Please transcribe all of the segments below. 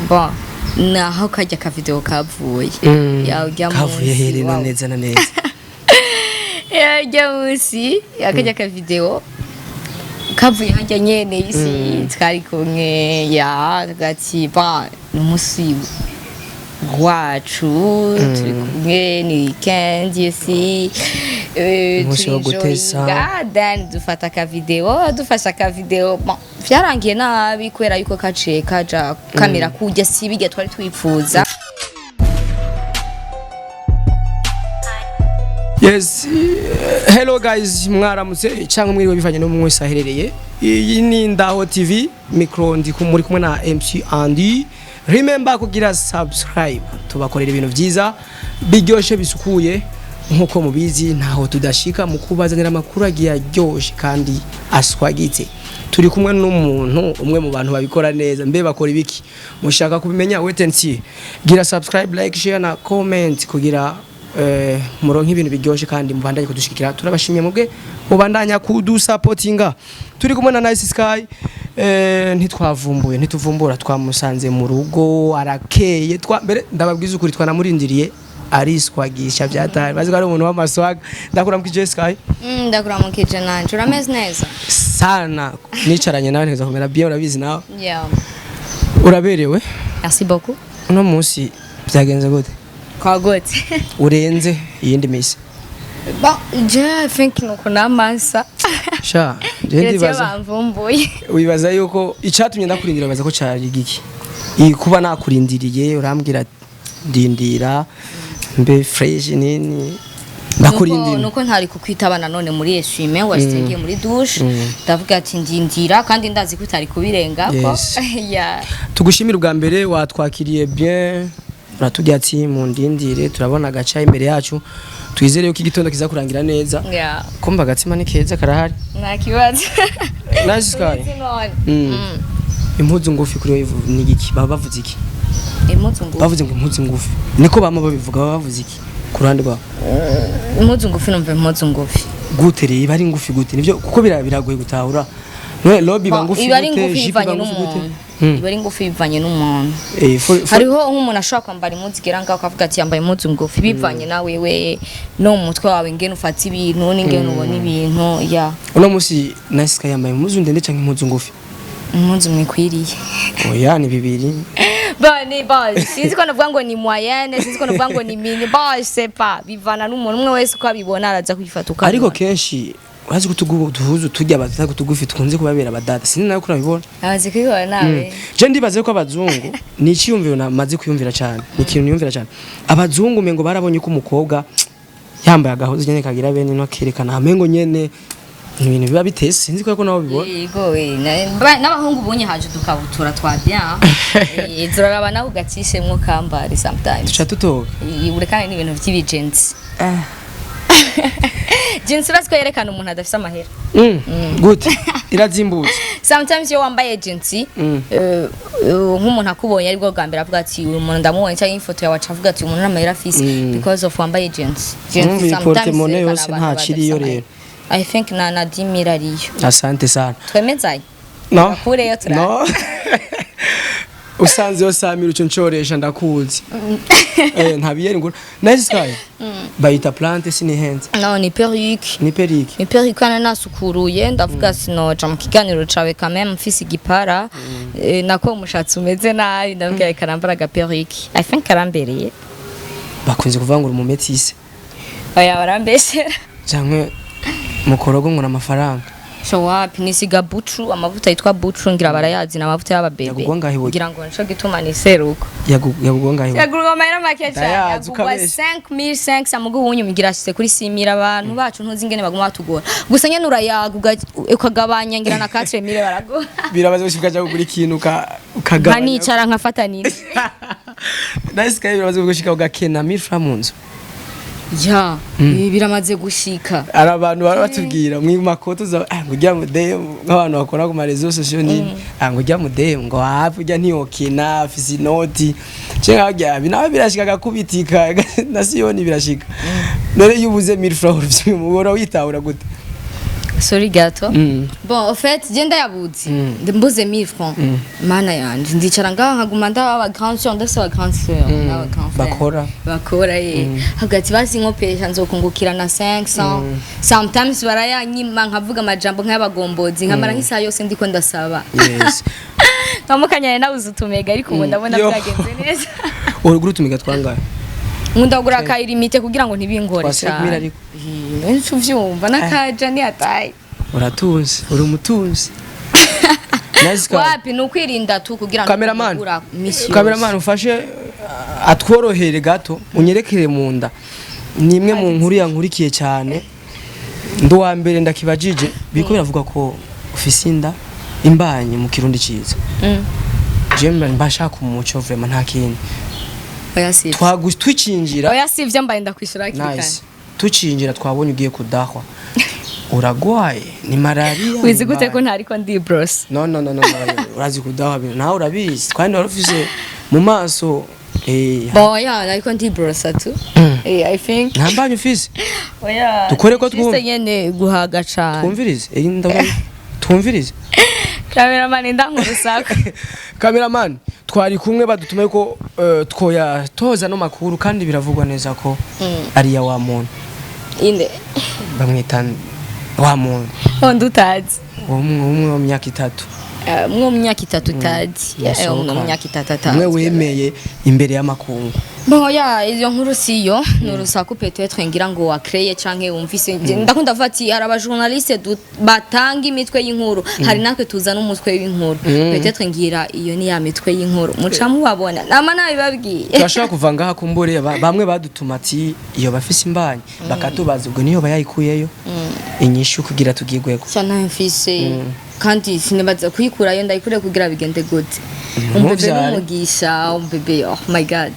bon naho kajya ka video kavuye ujya kavuye hereno neza na neza ujya munsi akajya ka video kavuye hajya nyene isi twari kumwe gati ba n'umusi wacu turi kumwe ni weekend isi then dufata ka video vyarangiye nabi kwera yuko kaciye kaja kamera kujya sibige twari twifuza. Yes, hello guys, mwaramutse cyangwa mwiriwe bivanye no mwese aherereye. Iyi ni Ndaho TV, micro ndi muri kumwe na MC Andy. Remember kugira subscribe, tubakorera ibintu byiza biryoshe bisukuye nkuko mubizi ntaho tudashika mu kubazanira amakuru agiye aryoshye kandi aswagitse. Turi kumwe n'umuntu umwe mu bantu babikora neza, mbe bakora ibiki mushaka kubimenya wait and see. Gira subscribe, like, share na comment kugira muronke ibintu biryoshe kandi mubandanye kudushikira. Turabashimye mubwe mubandanya kudusupportinga. Turi kumwe na Nice Sky, ntituvumbura twamusanze mu rugo arakeye mbere ndababwiza ukuri twanamurindiriye ariswagisha byatari bazi ko ari umuntu w'amaswaga. Ndakuramukije Sky. Ndakuramukije nanje urameze neza sana, nicaranye nawe neza kumera bien urabizi nawe. Yeah, uraberewe. Merci beaucoup. Uno munsi byagenze gute? Kwa gute urenze iyindi misi? Je think nuko namasa sha je ndibaza bamvumbuye. Wibaza yuko icatumye ndakurindira baza ko cari giki kuba nakurindiriye urambwira ndindira mbe fresh nini ndakurindira nuko ntari kukwitabana none muri eswime wasitenge muri douche ndavuga ati ndindira kandi ndazi ko utari kubirenga ko. Yeah, tugushimira ubwa mbere watwakiriye bien, uratujya ati mu ndindire turabona agaca imbere yacu, twizere yuko igitondo kiza kurangira neza. Yeah, komba gatsima ni keza karahari nta kibazo. Nice Sky. Impuzu ngufi kuri wewe ni giki baba bavuze iki? Impuzu ngufi bavuze ngo impuzu ngufi niko bama babivuga baba bavuze iki ku ruhande rwa impuzu ngufi? Numva impuzu ngufi gute rero bari ngufi gute nivyo kuko biragoye gutahura. No lobby bangufi gute jipe bangufi gute? Ibari ngufi bivanye n'umuntu. Hariho nk'umuntu ashaka kwambara impuzu geranga akavuga ati yambaye impuzu ngufi bivanye na wewe no mutwe wawe ngene ufata ibintu n'ingene ubona ibintu. Ya uno musi Nice Sky yambaye impuzu ndende canke impuzu ngufi? Impuzu mwikwiriye. Oya ni bibiri. Bane sinzi ko navuga ngo ni moyenne, sinzi ko navuga ngo ni mini, je sais pas, bivana n'umuntu umwe wese ko abibona araza kwifata uko. Ariko kenshi urazi kutugubu duhuzu tujya abataza kutugufi tukunze kubabera abadata, sinzi nayo kurabibona. Abazi kwibona nawe. Je ndibaze ko abazungu ni ikiyumviro namaze kuyumvira cyane, ni ikintu niyumvira cyane. Abazungu mengo barabonye ko umukobwa yambaye agahuzu nyene kagira bene no kerekana amengo nyene ibintu biba bitese, sinzi ko nawe bibona. Yego n'abahungu bunye haje dukabutura twa bien. Zuraraba nawe ugacishe mwo kambari sometimes. Tuca tutoga. Urekane n'ibintu by'ibijensi. Jeans urasko yerekana umuntu adafise amahera. Gute irazimbutse. Sometimes yo wambaye jeans nk'umuntu akubonye ari bwo gambira avuga ati uyu muntu ndamubonye cyangwa ifoto yawe acavuga ati umuntu n'amahera afise because of wambaye jeans. Sometimes money yose nta kiriyo rero. I think na dimira riyo. Asante sana. Twemezanye? No. Kure yo tura. No. Usanze yo Samira uco ncoresha ndakuzi. Ntabiyeri ngo Nice Sky. Bayita plante sini hands. No, ni perruque. Ni perruque. Ni perruque kana nasukuruye ndavuga sinoja mu kiganiro cawe quand même mfise igipara nako umushatsi umeze nabi ndavuga karambara ga perruque. I think karambereye. Bakunze kuvangura mu metise. Oya barambeshera. Cyangwe mukorogo ngona amafaranga. So wapi nisiga bucu, amavuta yitwa bucu ngira barayazi na amavuta y'ababebe. Kugira ngo nco gituma ni seruko. Yagugonga hiwe. Yagugonga mahera make cyane. Yagugwa 5500 amugu wunyumigira shise kuri simira abantu bacu ntuzi ingene baguma batugora. Gusa nyene urayaguga ukagabanya ngira na 4000 baragora. Birabaze gushikaje kugura ikintu ukagabanya. Nkanicara nkafata nini. Nice Sky birabaze gushika ugakena 1000 francs munzu. Ya, biramaze gushika. Ari abantu batubwira mwi makoto za ngo ujya mude nk'abantu bakora ku marezo social nini ngo ujya mude ngo hafi ujya ntiyokina afisi noti cenga bya binawe birashika gakubitika na siyoni birashika none yubuze 1000 francs by'umugora witahura gute sorry gato bon en fait genda yabuzi mbuze 1000 francs mana yanje ndicara ngaha nkaguma ndaba grand sœur ndasaba grand sœur n'aba grand frère bakora hagati basi nkopesha nzokungukira na 500 sometimes barayanyima nkavuga amajambo nk'abagombozi nkamara nk'isaha yose ndiko ndasaba yes nkamukanyane nabuze utumega ariko ubu ndabona byagenze neza uruguru tumiga twangaye ngundagura ka limite kugira ngo ntibingore cyane benshi uvyumva nakaja ni ataye uratuzi uri umutuzi wapi nukwirinda tu kugira ngo cameraman ufashe atworohere gato unyerekere mu nda nimwe mu nkuru yankurikiye cyane ndo wa mbere ndakibajije biko biravuga ko ufise inda imbanye mu kirundi ciza jemba mbashaka umuco vraiment nta kintu oya si twicinjira oya si ivyo mbaye ndakwishura kikane tucinjira twabonye ugiye kudahwa uragwaye ni malaria wizi gute ko ntari ko ndi bros no urazi kudahwa nawe urabizi twandi warufise mu maso boya ariko ndi bros atu I think ntambanye ufise oya dukore ko twumva nyene guhaga cyane twumvirize twumvirize cameraman ndankurusaka cameraman twari kumwe badutume ko twoya toza no makuru kandi biravugwa neza ko ari ya wa muntu inde bamwita wa muntu ndutazi umwe mu myaka 3 mwe mu myaka 3 tazi umwe mu myaka 3 mwe wemeye imbere y'amakungu bon ya iyo nkuru siyo nurusaku peut-être ngira ngo wa créer canke umvise ndakunda vati araba journaliste batanga imitwe y'inkuru hari natwe tuzana umutwe w'inkuru peut-être ngira iyo ni ya mitwe y'inkuru muca mubabona nama nabibabwiye turashaka kuvanga hakumbure bamwe badutuma ati iyo bafise imbanye bakatubaza ubwo niyo bayikuyeyo inyishu kugira tugigweko cyane mfise kandi sinibaza kuyikurayo ndayikure kugira bigende gute umbebe n'umugisha umbebe oh my god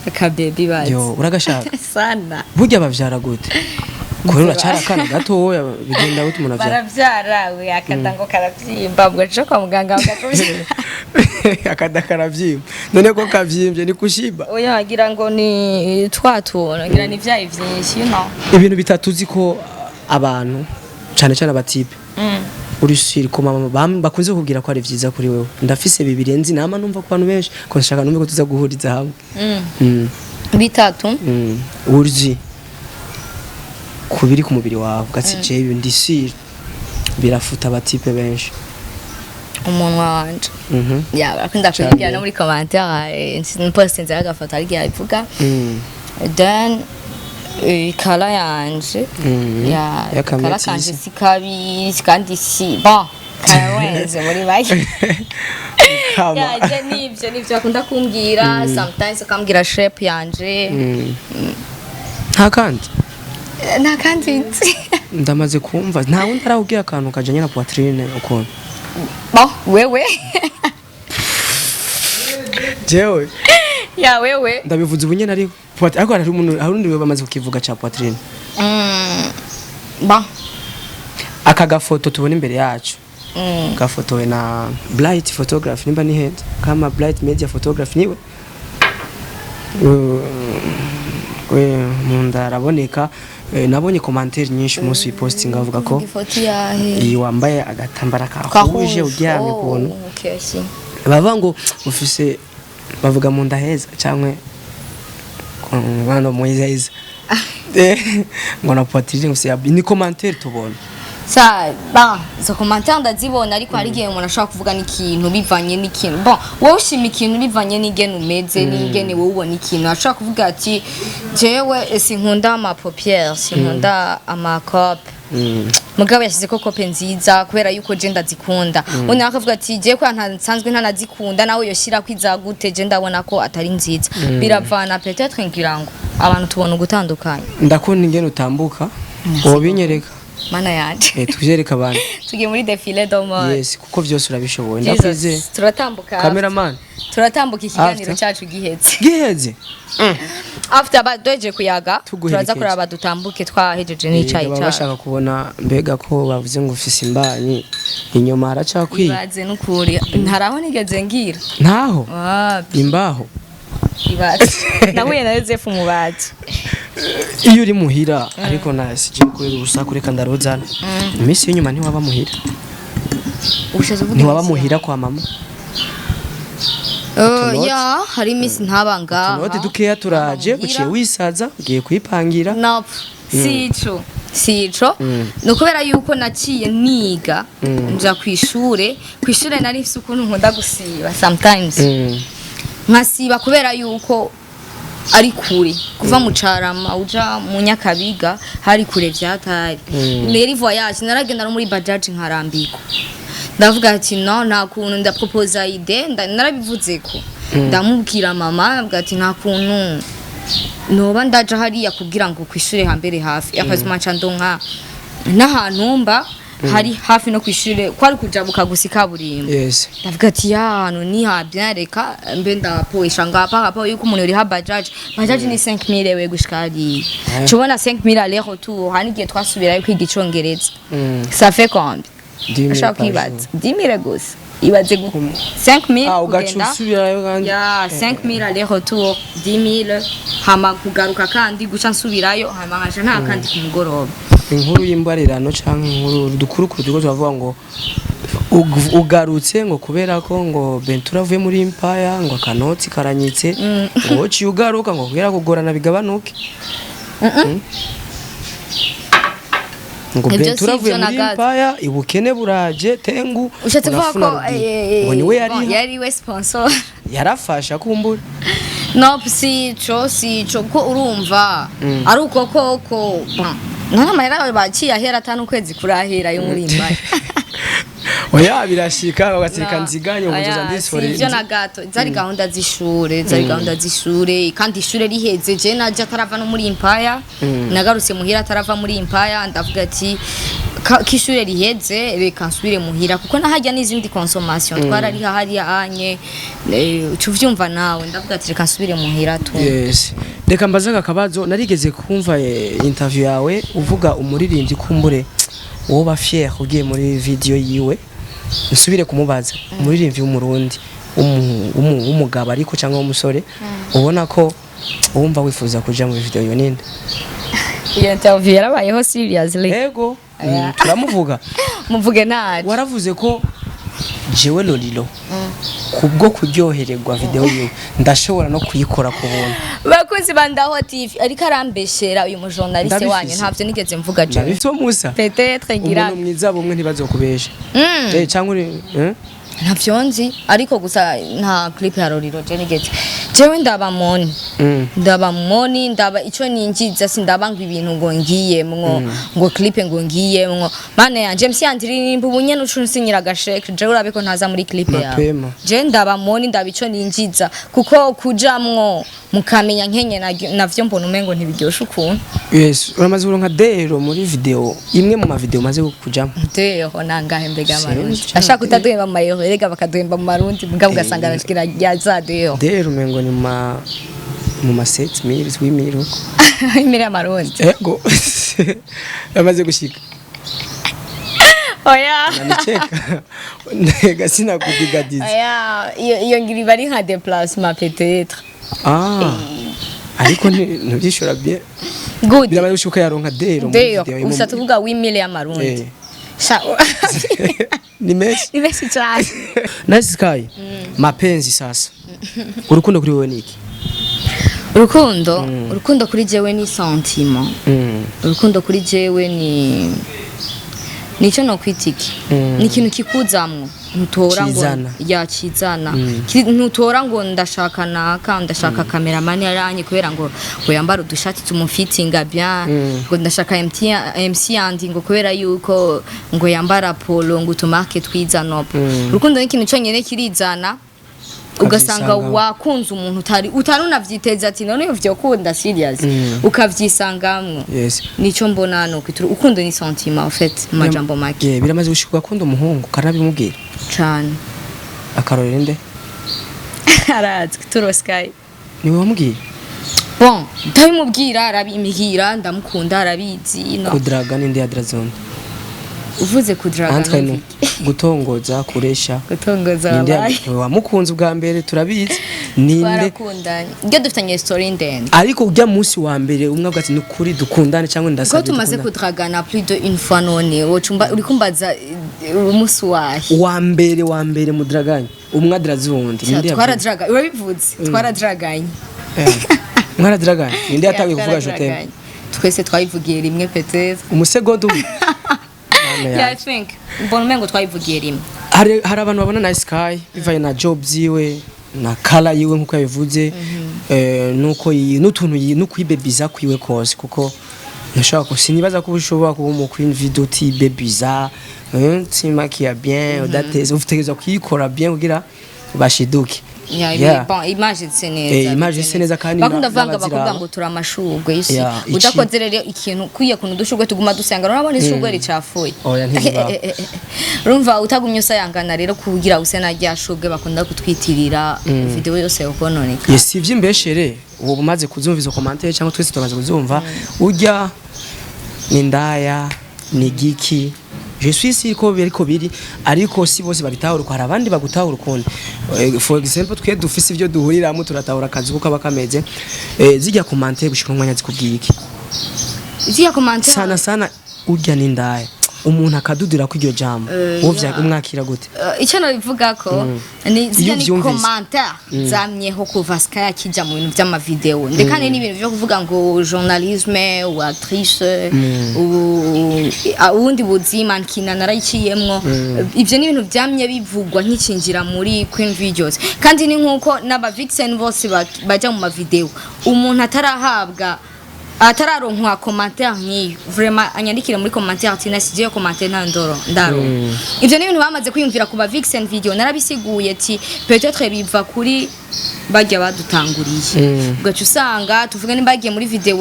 akabebi bazi yo uragashaka sana burya bavyara gute kuri uracara kana gatoya bigenda gute umuntu avyara baravyara we akadango karavyimba bwo cyo kwa muganga bakakubye akadakaravyimba none ko kavyimbye ni kushiba oya agira ngo ni twatuna agira ni vyayi vyinshi you know ibintu bitatu ziko abantu cyane abatipe urishiri ko mama bakunze kubwira ko ari vyiza kuri wewe ndafise bibirenzi nama numva ku bantu benshi ko nshaka numve ko tuza guhuriza hamwe bitatu urzi kubiri ku mubiri wawe gatsi jewe ndisira birafuta abatipe benshi umunwa wanje ya bakunda kugira no muri commentaire post nzira gafoto ari yavuga then kala yanje ya kala kanje sikabi kandi si bon kawenze muri bayi ya nivyo akunda kumbwira sometimes akambwira shape yanje nta kandi ndamaze kumva nta wundi arawubwira akantu kajanye na poitrine ukuntu bon wewe jewe ya wewe ndabivuze ubunye nari ariko hari umuntu harundi we bamaze kukivuga cha poitrine bon aka gafoto tubona imbere yacu gafotowe na Bright Photography nimba ni head kama Bright Media Photography niwe we munda araboneka nabonye commentaire nyinshi umunsi posting avuga ko iyi wambaye agatambara kahuje uryamye kubona bava ngo ufise bavuga mu nda heza cyangwa bano moyeza ngo na poitrine gusa ni commentaire tubona sa ba zo commentaire ndazibona ariko hari gihe umuntu ashaka kuvuga n'ikintu bivanye n'ikintu bon wowe ushima ikintu bivanye n'ingene umeze n'ingene wowe ubona ikintu ashaka kuvuga ati jewe sinkunda ama paupières sinkunda ama cope mugabo yashyize ko kope nziza kubera yuko je ndazikunda undi akavuga ati je kwa nsanzwe ntanazikunda nawe yoshira kwiza gute je ndabona ko atari nziza biravana peut-être ngira ngo abantu tubona ugutandukanye ndakunda ingene utambuka obinyereka mana yaje tujereka abantu tugiye muri défilé d'homme yes kuko byose urabishoboye ndakwizeye turatambuka cameraman turatambuka ikiganiro cyacu giheze after badoje kuyaga turaza kuraba dutambuke twahejeje n'icayi cyacu bashaka kubona mbega ko bavuze ngo ufise imbanyi inyuma haracakwiye ibaze n'ukuri ntaraho nigeze ngira ntaho imbaho ibaze nahuye na Joseph Mubazi iyo uri muhira ariko nasi je kubera urusaku reka ndarozana iminsi y'inyuma ntiwaba muhira ntiwaba muhira kwa mama ya hari iminsi ntabanga note dukeya turaje uciye wisaza ugiye kwipangira nope sico no kubera yuko naciye niga nja kwishure nari mfise ukuntu nkunda gusiba sometimes nkasiba kubera yuko ari kure kuva mu Carama uja mu Nyakabiga hari kure vyatari rero voyage naragenda no muri bajaji nkarambiko ndavuga ati no nta kuntu ndapropose ide narabivuze ko ndamubwira mama avuga ati nta kuntu noba ndaje hariya kugira ngo kwishure hambere hafi akazima candonka n'ahantu mba hari hafi no kwishure kwari kujabuka gusika burimbo yes ndavuga ati yano ni habya reka mbe ndapoesha ngapa hapa yuko umuntu uri ha bajaji ni 5000 ewe gushikari tubona 5000 aller retour hanigiye twasubirayo kwiga icongereza ça fait combien ashaka kwibaza 10000 gusa ibaze 5000 ugacusubirayo ya 5000 aller retour 10000 hama kugaruka kandi guca nsubirayo hama nkaje nta kandi ku mugoroba inkuru y'imbarirano canke inkuru dukurukuru duko turavuga ngo ugarutse ngo kubera ko ngo Bentura avuye muri Empire ngo akanoti karanyitse ngo ci ugaruka ngo kubera kugorana bigabanuke ngo Bentura avuye muri Empire ibukene buraje tengu ushatse vuga ko ngo niwe yari we sponsor yarafasha kumbura nope sico ko urumva ari uko koko nta mahera baciye ahera atanu kwezi kurahera yo muri Empire oya birashika ugatsirika nziganye umujoza ndisore ivyo na gato zari gahunda z'ishure kandi ishure riheze je naje atarava no muri Empire nagarutse muhira atarava muri Empire ndavuga ati kishure riheze reka nsubire muhira kuko nahajya n'izindi consommation twarari hariya anye uvyumva nawe ndavuga ati reka nsubire muhira tu yes reka mbazaga kabazo narigeze kumva interview yawe uvuga umuririmbyi kumbure woba fier ugiye muri video yiwe nsubire kumubaza umuririmbyi w'umurundi umugabo ariko cyangwa umusore ubona ko wumva wifuza kuja mu video yo ninde iyo interview yarabayeho seriously yego turamuvuga muvuge naje waravuze ko jewe Lolilo kubwo kuryohererwa video yiwe ndashobora no kuyikora ku buntu bakozi bandaho TV ariko arambeshera uyu mujournaliste wanyu ntavyo nigeze mvuga je nabifite musa peut-être ngira umuntu mwiza bumwe ntibazokubesha cyangwa ntavyo nzi ariko gusa nta clip ya Lolilo je nigeze jewe ndaba moni ndaba ico ninjiza sindaba ngo ibintu ngo ngiyemwo ngo clip ngo ngiyemwo mane yanje msiyandiri nimba ubunye n'ucunsinyira gasheke je urabe ko ntaza muri clip yawe je ndaba moni ndaba ico ninjiza kuko kujamwo mukamenya nkenye navyo mbona umengo ntibiryosha ukuntu yes uramaze uronka dero muri video imwe mu ma video maze kujamo dero nangahe mbega marundi ashaka utaduhemba mu mayero rega bakaduhemba mu marundi mugabo ugasanga arashikira yaza dero umengo ni mu ma 7000 8000 imira marundi ego amaze gushika oya nanicheka ndega sina kudigadiza oya iyo ngiri bari nka déplacement peut-être ariko ntubyishura bien good biramaze gushuka yaronka dero ushatse kuvuga 8000 y'amarundi ni meshi cyane Nice Sky mapenzi sasa urukundo kuri wewe niki urukundo kuri jewe ni sentiment urukundo kuri jewe nico no kwitiki ni ikintu kikuzamwo ntutora ngo yakizana ntutora ngo ndashaka naka ndashaka cameraman yaranye kubera ngo yambara udushati tumufitinga bien ngo ndashaka MC andi ngo kubera yuko ngo yambara polo ngo tumarke twizana urukundo ni ikintu cyonyene kirizana ugasanga wakunze umuntu utari unavyiteza ati none uvyo kunda serious ukavyisangamwe nico mbona no kwitura ukundo ni sentiment en fait majambo make biramaze gushikwa kunda umuhungu karabimubwira cyane akarorero nde arazi Turo Sky niwe wamubwiye bon ndabimubwira arabimihira ndamukunda arabizi no kudraga ninde ya Drazone uvuze kudraga gutongoza kuresha gutongoza wamukunze ubwa mbere turabizi twarakundanye ibyo dufitanye story ndende ariko ujya munsi wa mbere umwe avuga ati nukuri dukundane cyangwa ndasabye ko tumaze kudragana plus de une fois none wocumba uri kumbaza umunsi wahe wa mbere mudraganye umwe adirazi wundi twaradraga urabivuze twaradraganye mwaradraganye ninde yatangiye kuvuga jotem twese twayivugiye rimwe peut-être umusegondo yeah I think bon mengo twayivugiye rimwe hari abantu babona na Sky bivaye na job ziwe na kala yiwe nkuko yabivuze nuko n'utuntu n'ukwibebiza kwiwe kose kuko nashaka ko sinibaza ko ushobora kuba mu queen video ti bebiza timakia bien udateze ufutegeza kuyikora bien kugira bashiduke image neza kandi bakunda vanga bakubwa ngo turamashugwe isi udakoze rero ikintu kuye kuntu dushugwe tuguma dusanga urabona ishugwe ricafuye oya ntibiba urumva utagumye usayangana rero kugira use najyashugwe bakunda kutwitirira video yose ukononeka yes ivyimbeshere ubu bumaze kuzumva izo commentaire cyangwa twese tumaze kuzumva ujya nindaya ni giki je suis sûr ko biriko biri ariko si bose babitahura ko hari abandi bagutahura ukundi for example twe dufise ivyo duhuriramo turatahura akazi kuko abakameze zijya commentaire gushika umwanya zikubwiye iki zijya commentaire sana ujya nindaya umuntu akadudira ko iryo jambo uvya umwakira gute icyo nabivuga ko ni zijya ni commentaire zamyeho kuva Sky akija mu bintu by'ama video ndekane n'ibintu byo kuvuga ngo journalisme ou actrice ubundi buzima nkina narayiciyemwo ivyo ni ibintu byamye bivugwa nkicinjira muri Queen Videos kandi ni nkuko n'aba vixen bose bajya mu ma video umuntu atarahabwa atararonkwa commentaire nk'iyo vraiment anyandikira muri commentaire ati nasigiye commentaire ndaro ivyo ni ibintu bamaze kwiyumvira ku ba vixen video narabisiguye ati peut-être biva kuri bajya badutanguriye ugaca usanga tuvuge nimbagiye muri video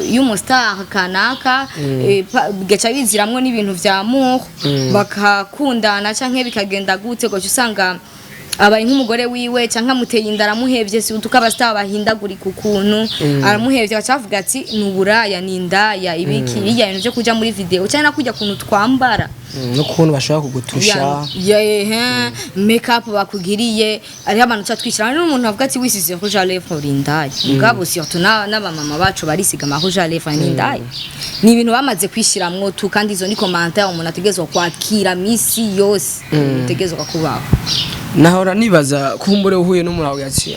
y'umustar kanaka gaca biziramwo n'ibintu vya amour bakakundana canke bikagenda gute ugaca usanga abaye nk'umugore wiwe canka muteye indara muhevye si utuka abastar bahindagurika ukuntu aramuhevye bacavuga ati nuburaya nindaya ibiki bijya ibintu byo kuja muri video cyane kujya kuntu twambara no kuntu bashaka kugutusha makeup bakugiriye ari abantu cyatwishira n'umuntu avuga ati wisize rouge à lèvres urindaya ngabo surtout n'abamama bacu barisiga ma rouge à lèvres n'indaya ni ibintu bamaze kwishiramwo tu kandi izo ni commentaire umuntu ategezwe kwakira misi yose utegezwe kubaho nahora nibaza kumbure uhuye n'umurawo yaci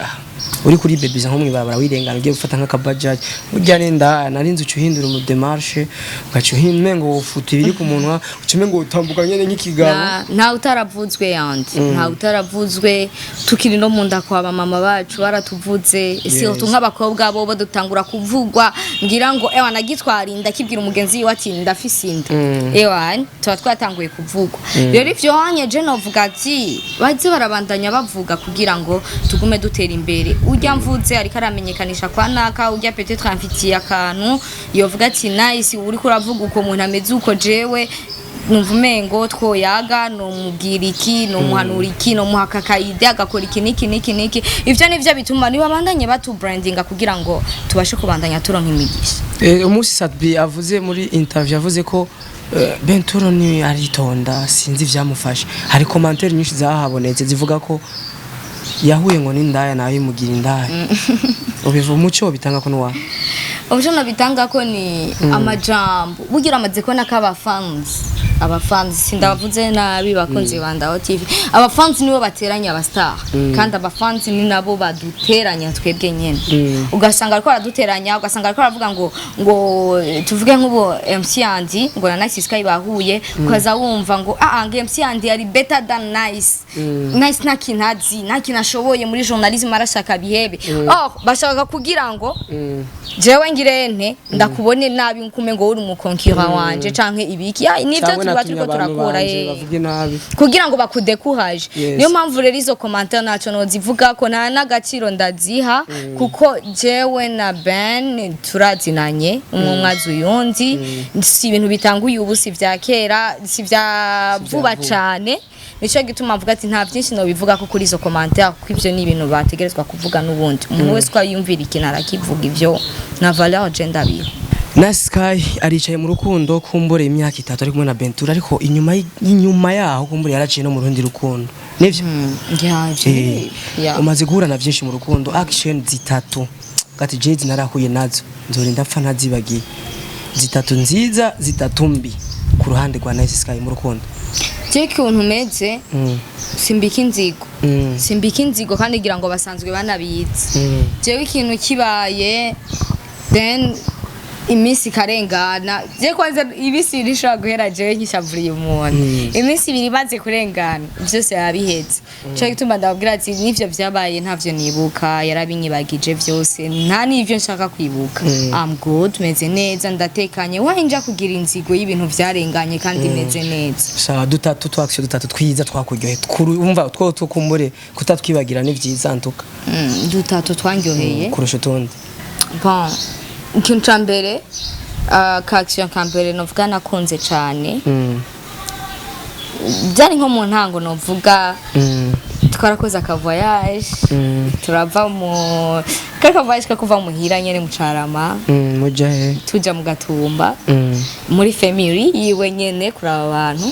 uri kuri bebiza nko mwibabara wirengana ugiye gufata nka kabajaje urya nenda narinze ucuhindura mu démarche ugacuhinde ngo ufuta ibiri ku munwa ucume ngo utambuka nyene nk'ikigabo nta utaravuzwe yandi nta utaravuzwe tukiri no munda kwa mama bacu baratuvuze isi nk'abakobwa bo badutangura kuvugwa ngira ngo ewa nagitwarinda kibwira umugenzi wati ndafise inda ewa tuba twatanguye kuvugwa rero ivyo hanye je novuga ati baze barabandanya bavuga kugira ngo tugume dutera imbere ujya mvuze ariko aramenyekanisha kwa naka ujya peut-être amfitiye akantu yovuga ati nice uri kuravuga uko umuntu ameze uko jewe numva umengo twoyaga no mubwira iki no muhanura iki no muhakakaide agakora iki niki ivyo nivyo bituma ni babandanye batu brandinga kugira ngo tubashe kubandanya turonka imigisha umunsi Sadbi avuze muri interview avuze ko Benturo ni aritonda sinzi vyamufasha hari commentaire nyinshi zahabonetse zivuga ko yahuye ngo n'indaya nawe mugira indaya ubiva umuco bitanga ko nuwa ubwo nabitanga ko ni amajambo bugira amaze ko nakaba fans sindabavuze nabi bakunze bandaho TV aba fans nibo bateranya abastar kandi aba fans ni nabo baduteranya twebwe nyene ugasanga ariko araduteranya ugasanga ariko aravuga ngo tuvuge nk'ubo MC Andy ngo na Nice Sky bahuye ukaza wumva ngo ngo MC Andy ari better than Nice nakinazi nakinashoboye muri journalism arashaka bihebe bashaka kugira ngo jewe ngirente ndakubone nabi nkume ngo uri umukonkira wanje canke ibiki nivyo tuba turakora kugira ngo bakudekuhaje niyo mpamvu rero izo commentaire naco no zivuga ko nta nagaciro ndaziha kuko jewe na Ben turazinanye umwazu yundi si ibintu bitanguye ubusi vya kera si vya vuba cane nico gituma mvuga ati nta byinshi no bivuga ko kuri izo commentaire kuko ivyo ni ibintu bategerezwa kuvuga n'ubundi umuntu wese ko yumvira ikintu arakivuga ivyo na valeur gender biho Nice Sky aricaye mu rukundo kumbure imyaka 3 ari kumwe na Bentura ariko inyuma yaho kumbure yaraciye no mu rundi rukundo nivyo umaze guhura na byinshi mu rukundo action zitatu gati jezi narahuye nazo nzorinda pfa ntazibagiye zitatu nziza zitatu mbi ku ruhande rwa Nice Sky mu rukundo je kuntu meze simbika inzigo kandi gira ngo basanzwe banabizi jewe ikintu kibaye then imisi karengana je kwanza ibisi rishobora guhera jewe nkishavuriye umuntu imisi ibiri maze kurengana byose yabihetse cyo gituma ndabwira ati nivyo vyabaye ntavyo nibuka yarabinyibagije vyose nta nivyo nshaka kwibuka I'm good meze neza ndatekanye wahinja kugira inzigo y'ibintu vyarenganye kandi meze neza sawa dutatu twaction dutatu twiza twakuryohe umva two tukumbure kutatwibagira ni vyiza ntuka dutatu twangyoheye kurusha tundi bon ikintu ca mbere ka action ka mbere novuga nakunze cyane byari nko mu ntango novuga twarakoze aka voyage turava mu kaka voyage kuva muhira nyene mu Carama mujahe tuja mu Gatumba muri family yiwe nyene kuraba abantu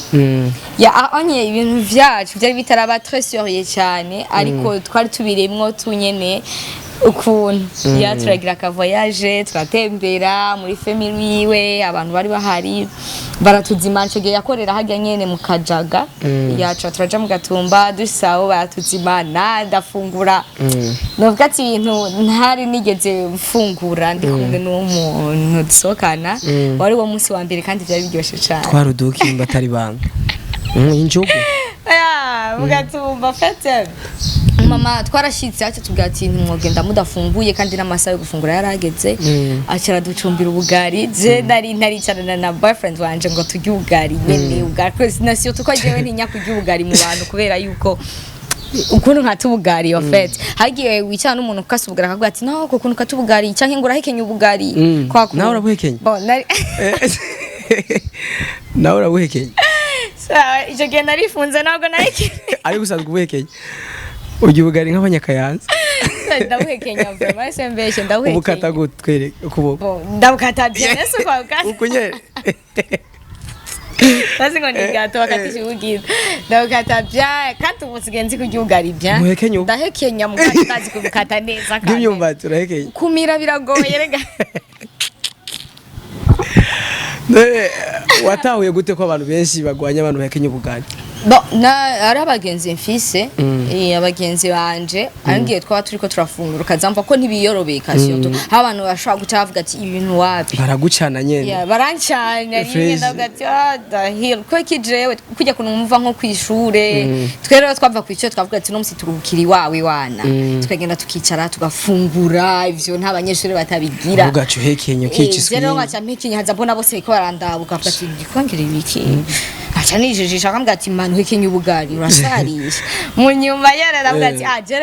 ya anye ibintu vyacu byari bitaraba très sérieux cyane ariko twari tubiremwo tunyene ukuntu ya turagira ka voyage turatembera muri family yiwe abantu bari bahari baratuzima nce yakorera hajya nyene mu Kajaga yacu turaja mu Gatumba dusaho baratuzimana ndafungura novuga ati ibintu ntari nigeze mfungura ndi kumwe n'umuntu dusokana wari wo munsi wa mbere kandi byari biryoshe cyane twaruduki batari banga injugu mu Gatumba fete mama twarashitse ati tugati mwogenda mudafunguye kandi n'amasaha yo gufungura yarageze acara ducumbira ubugari je ntari cyane na boyfriend wanje ngo tujye ubugari nyene ubugari kwese nasiyo tuko jewe ntinya kujya ubugari mu bantu kubera yuko ukuntu nkatubugari ofete hagiye wicyana n'umuntu ukasubugara akavuga ati naho ko kuntu katubugari cyanke ngo urahekenya ubugari kwa nawe urabuhekenya nawe urabuhekenya sawa icyo gihe narifunze ntabwo nareke ari gusanzwe ubuhekenya urya ubugari nk'abanyakayanza ndabuhekenya vraiment sembeshe ndabuhekenya ubukata gutwere ukuboko ndabukata bien ese kwa gasi ukunyere basi ngo ni gato wakati ugize ndabukata bien kandi umusigenzi kujya ubugari bien muhekenya ndahekenya mukati kazi kubukata neza kandi byumva turahekenya kumira biragoye rega watahuye gute ko abantu benshi bagwanya abantu bahekenya ubugari ari abagenzi mfise abagenzi banje arangiye twaba turiko turafungura ukazamva ko ntibiyorobeka siyo abantu bashobora guca bavuga ati ibintu wapi baragucana nyene barancana rimwe ndavuga ati dahil ko kijewe kujya kuntu mva nko kwishure twero twava kwishure twavuga ati no musi turukiri wawe wana tukagenda tukicara tugafungura ivyo nta banyeshure batabigira ugacu hekenye ukichiswe rero ngaca mpekenye haza mbona bose ko barandabuka avuga ati gikongera ibiki acha nijijisha akambwa ati manu hekenye ubugari urasarisha mu nyuma yararavuga ati aje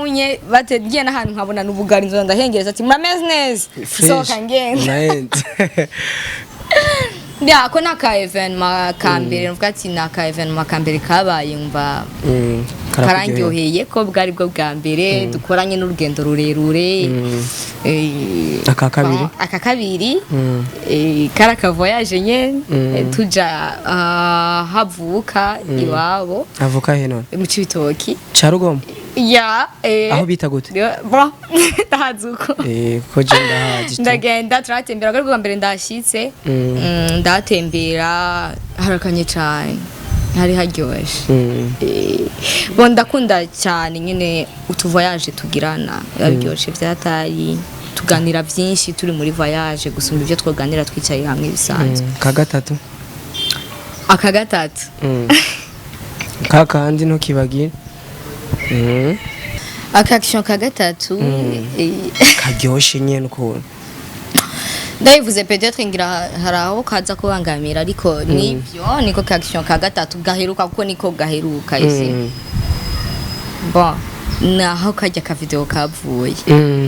unye bategiye n'ahantu nkabona n'ubugari nzo ndahengereza ati murameze neza soka ngenda ya ko naka event makambere nuvuga ati naka event makambere kabaye umva karangyoheye ko bwari bwo bwa mbere dukoranye n'urugendo rurerure aka kabiri karaka voyage nye tuja havuka iwabo avuka heno mu Cibitoki Carugombo ya aho bita gute bon ndahazuko ko je ndahazi ndagenda turatembera bwo bwa mbere ndashitse ndatembera harakanye cyane hari haryoshye bo ndakunda cyane nyine utuvoyage tugirana biryoshye byatari tuganira byinshi turi muri voyage gusumba ibyo twoganira twicaye hamwe bisanzwe aka gatatu kakandi ntukibagira aka action ka gatatu karyoshye nyene ukuntu ndayivuze peut-être ngira haraho kaza kubangamira ariko nivyo niko ka action ka gatatu gaheruka kuko niko gaheruka isi bon naho kajya ka video kavuye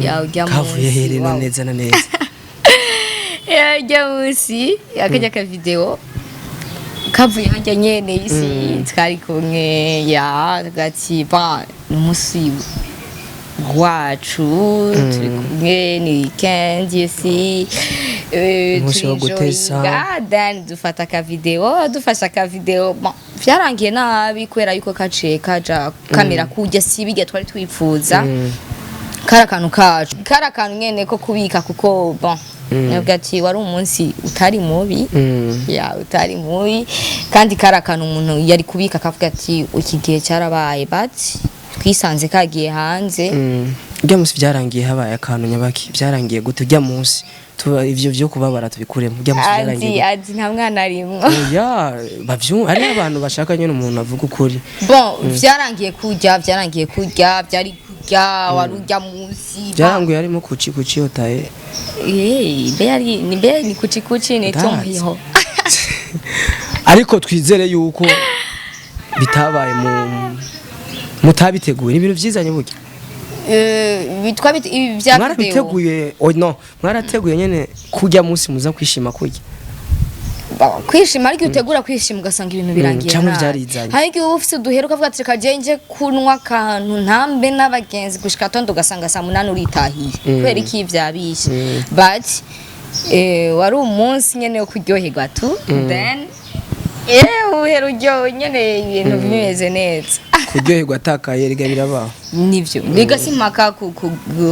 ya ujya mu kavuye herena neza na neza ya ujya musi akajya ka video kavuye hajya nyene isi twari kumwe ya gati ba umusi wacu turi kumwe ni weekend isi umunsi wo gutesa then dufata ka video dufasha ka video vyarangiye nabi kwera yuko kaciye kaja kamera kujya sibijya twari twifuza karakantu kacu karakantu nyene ko kubika kuko bon nabwati wari umunsi utari mubi ya utari mubi kandi karakantu umuntu yari kubika akavuga ati ukigiye cyarabaye but twisanze kagiye hanze ujya munsi byarangiye habaye akantu nyabaki byarangiye gute ujya munsi ivyo byo kubabara tubikuremo ujya munsi byarangiye ati nta mwana arimwo ya bavyo ari abantu bashaka nyene umuntu avuga ukuri bon byarangiye kurya byari kurya warujya munsi byarangiye arimo kuci otaye ni kuci ni tomhiho ariko twizere yuko bitabaye mutabiteguye ibintu byizanye burya bitwa mwarateguye no mwarateguye nyene kujya munsi muza kwishima kurya kwishima ariko utegura kwishima ugasanga ibintu birangiye cyangwa byarizanye ariko ufite uduheruka avuga ati kajenje kunwa kantu ntambe n'abagenzi gushika tondo ugasanga saa 8 uritahiye kubera iki byabishe but wari umunsi nyene yo kuryoherwa tu then uhera uryo nyene ibintu bimeze neza kuryoherwa atakaye riga birabaho nivyo riga simpaka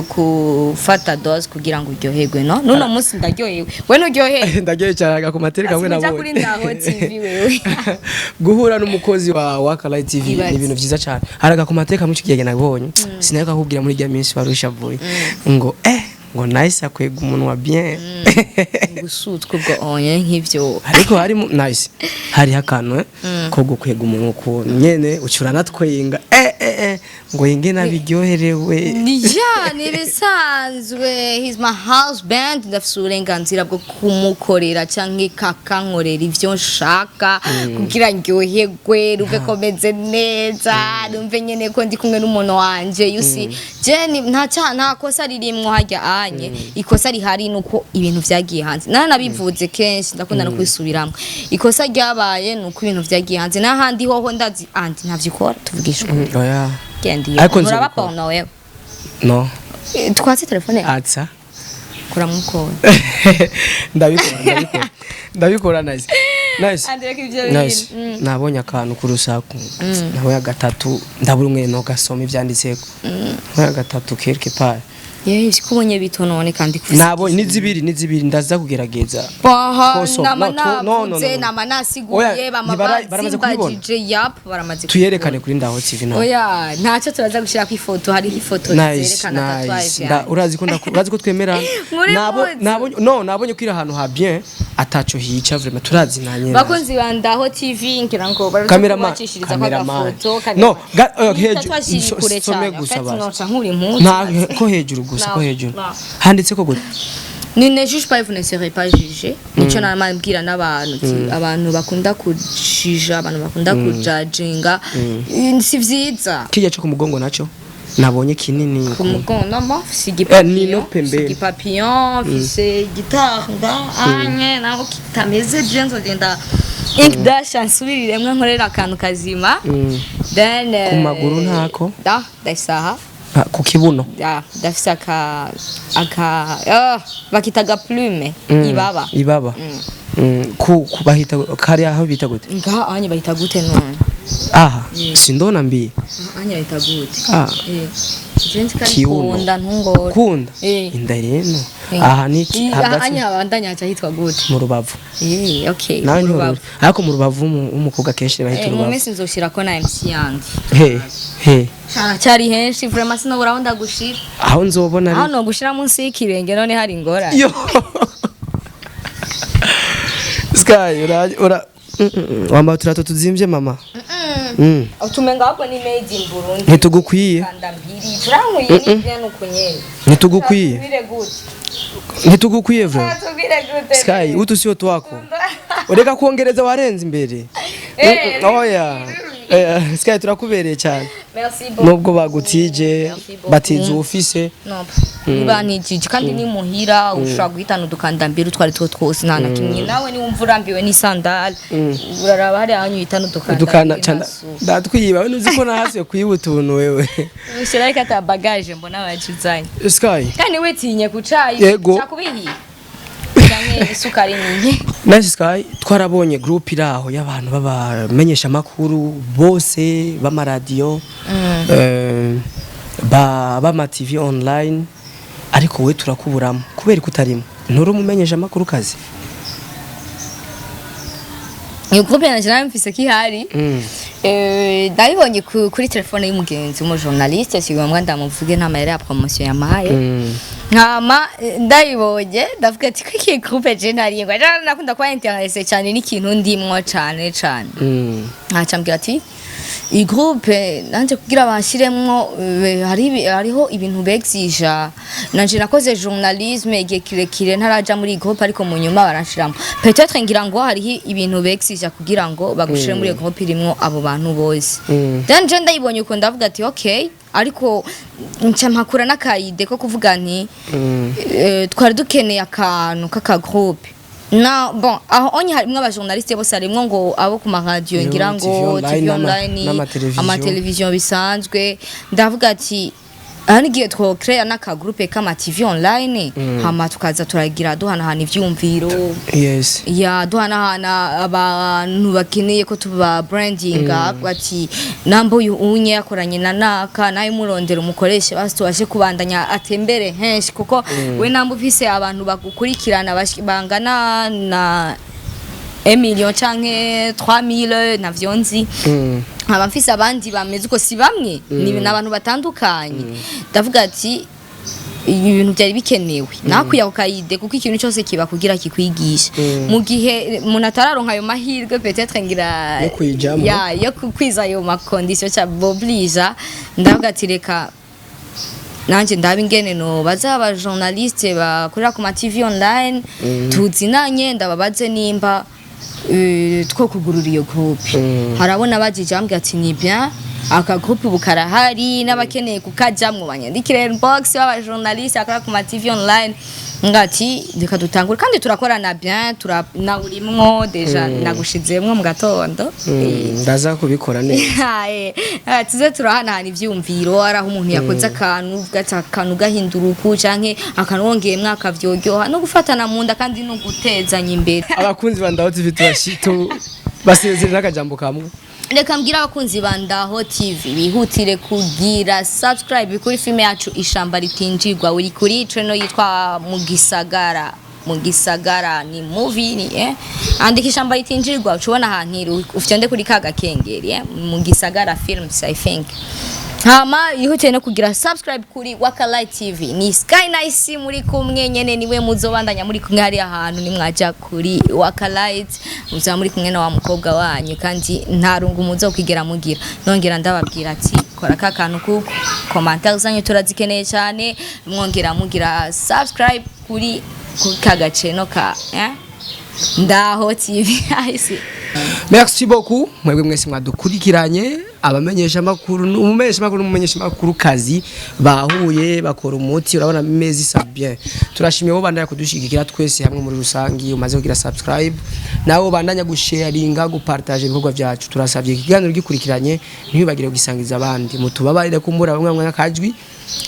kufata dose kugira ngo uryoherwe no nuno munsi ndaryohewe we nuryohewe ndaryohewe cyane ku materi kamwe nabo kuri ndaho TV wewe guhura n'umukozi wa Wakalight TV ni ibintu byiza cyane haraga ku materi kamwe cyigege nabonye sinaka kubwira muri rya minsi barushavuye ngo ngo nice akwega umunwa bien gusutwe bwo onye nk'ivyo ariko hari nice hari hakanwe ko gukwega umunwa ko nyene ucurana twenga ngo yenge nabiryoherewe ni bisanzwe he's my husband ndafite uburenganzira bwo kumukorera cyangwa kakankorera ivyo nshaka kugira ndyoherwe ruve komeze neza numve nyene ko ndi kumwe n'umuntu wanje you see je nta kosa ririmwo hajya anye ikosa rihari nuko ibintu vyagiye hanze nabivuze kenshi ndakunda no kwisubiramo ikosa ryabaye nuko ibintu vyagiye hanze n'ahandi hoho ndazi anti ntavyikora tuvugishwa oya kendi uraba porno wewe no twatse telefone atsa kora muko ndabikora nice nabonye akantu ku rusaku naho ya gatatu ndabura umwe no gasoma ivyanditseko ya gatatu quelque part yes kubonye bitonone kandi nabo nizibiri ndaza kugerageza namanasiguye bamabazibajije yap baramaze tuyerekane kuri ndaho TV no oya ntacyo turaza gushira ku ifoto hari ifoto zerekana tatouage urazi ko twemera nabonye kwira ahantu ha bien ataco hica vraiment turazi nanye bakunzi bandaho TV ngira ngo barabacishiriza kwa foto no hejuru some gusaba nta ko hejuru gusa ko hejuru handitse ko gute ne juge pas vous ne serez pas jugé nico namambwira n'abantu abantu bakunda kujija abantu bakunda kujajinga si vyiza kijya cyo ku mugongo naco nabonye kinini ku mugongo mo sigi papillon fise guitare anye naho kitameze bien zogenda ink dash ansubirire nkorera akantu kazima then ku maguru ntako dasaha ku kibuno dafisa bakitaga plume ibaba ku bahita kari aho bita gute nga anye bahita gute none sindona mbi anye bahita gute kunda ntungora kunda inda reno aha niki anye abandanya acha hitwa gute mu rubavu okay ariko mu rubavu umukobwa kenshi bahita urubavu mu minsi nzoshira ko na MC yandi cyari henshi vraiment sinobura aho ndagushira aho nzobona aho no gushira munsi y'ikirenge none hari ingora Sky ura wamba turato tuzimvye mama utumenga hapo ni made in Burundi ntitugukwiye turankuye ni byano kunyene ntitugukwiye vra Sky utu sio twako ureka kuongereza warenze imbere oya Sky turakubereye cyane nubwo bagutije batize ufise banijije kandi ni muhira ushobora guhitana udukandambira utwari twose nta nakimwe nawe ni wumva urambiwe ni sandal uraraba hari ahanyu hitana udukandambira ndatwiba nuzi ko nahase kwibutuntu wewe ushira reka ta bagage mbona bajizanye Sky kandi wetinye kucayi Yego. chakubihi cyane isukari ninye Nice Sky twarabonye group iraho y'abantu babamenyesha makuru bose b'amaradiyo bama TV online ariko we turakuburamo kubera kutarimo nturi umumenyesha makuru kazi iyo groupe yanjye nawe mfise kihari ndabibonye kuri telefone y'umugenzi w'umujournaliste sigomba ndamuvuge nta mayere ya promotion yamaye nkama ndayibonye ndavuga ati kwiki groupe je naringwa nakunda kwa interesse cyane n'ikintu ndimwo cyane ntacambwira ati iyi groupe nanje kugira bashiremwo hariho ibintu bexija nanje nakoze journalisme igihe kirekire ntaraja muri groupe ariko mu nyuma barashiramo peut-être ngira ngo hariho ibintu bexija kugira ngo bagushire muri groupe irimwo abo bantu bose then je ndayibonye uko ndavuga ati okay ariko nca mpakura n'akayide ko kuvuga nti twari dukeneye akantu k'aka groupe na bon aho onye harimwe abajournaliste bose harimwo ngo abo ku radio ngira ngo TV online ama television bisanzwe ndavuga ati hanigiye two create naka groupe kama TV online hama tukaza turagira duhanahana ivyumviro yes ya duhanahana abantu bakeneye ko tuba branding ati nambo unye yakoranye na naka nayo murondera umukoresha basi tubashe kubandanya atembere henshi kuko we nambo ufise abantu bagukurikirana bangana na 1 million canke 3000 navyonzi abamfise abandi bameze uko si bamwe ni abantu batandukanye ndavuga ati ibintu byari bikenewe nakuya ukayide kuko ikintu cyose kiba kugira kikwigisha mu gihe umuntu atararonka ayo mahirwe peut-être ngira yo kwiza ayo makondition cya boblija ndavuga ati reka nanje ndabe ingene no bazaba journaliste bakorera ku ma TV online tuzinanye ndababaze nimba two kugurura iyo groupe harabona bajije ambye ati ni bien aka groupe bukarahari n'abakeneye kukajamwe banyandikire inbox aba journaliste akora ku ma TV online ngati reka dutangura kandi turakorana bien turanawurimwo deja nagushizemwe mu gatondo ndaza kubikora neza tuze turahana ivyumviro araho umuntu yakoze akantu gataka gahinduruku canke akanongeye mwaka vyogyoha no gufatana mu nda kandi no gutezanya imbere abakunzi bandaho TV turashito basezerera akajambo kamwe reka mbwira abakunzi bandaho TV bihutire kugira subscribe kuri filme yacu ishamba ritinjirwa uri kuri channel yitwa Mugisagara ni movie ni andika ishamba ritinjirwa ucubona ahantu ufite kuri kaga kengeri Mugisagara films I think hama yihutire no kugira subscribe kuri Wakalight TV ni Sky Nice muri kumwe nyene niwe muzobandanya muri kumwe hari ahantu ni mwaja kuri Wakalight muzaba muri kumwe na wa mukobwa wanyu kandi ntarungu muzo kwigera mugira nongera ndababwira ati kora kakantu ku commentaire zanyu turazikeneye cyane mwongera mugira subscribe kuri kagaceno ka Ndaho TV Merci beaucoup mwebwe mwese mwadukurikiranye abamenyesha makuru n'umumenyesha makuru kazi bahuye bakora umuti urabona mezi sa bien turashimiye bo bandanya kudushigikira twese hamwe muri rusangi umaze kugira subscribe nawo bandanya gusharinga gupartage ibikorwa byacu turasabye ikiganiro gikurikiranye ntibagire gusangiza abandi mutubabarire kumbura bamwe mwe nakajwi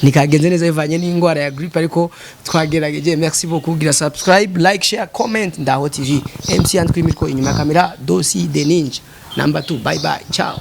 nikagenze neza ivanye n'ingwara ya grippe ariko twagerageje merci beaucoup kugira subscribe like share comment Ndaho TV MC and Krimiko inyuma kamera Dosi the Ninja number 2 bye bye ciao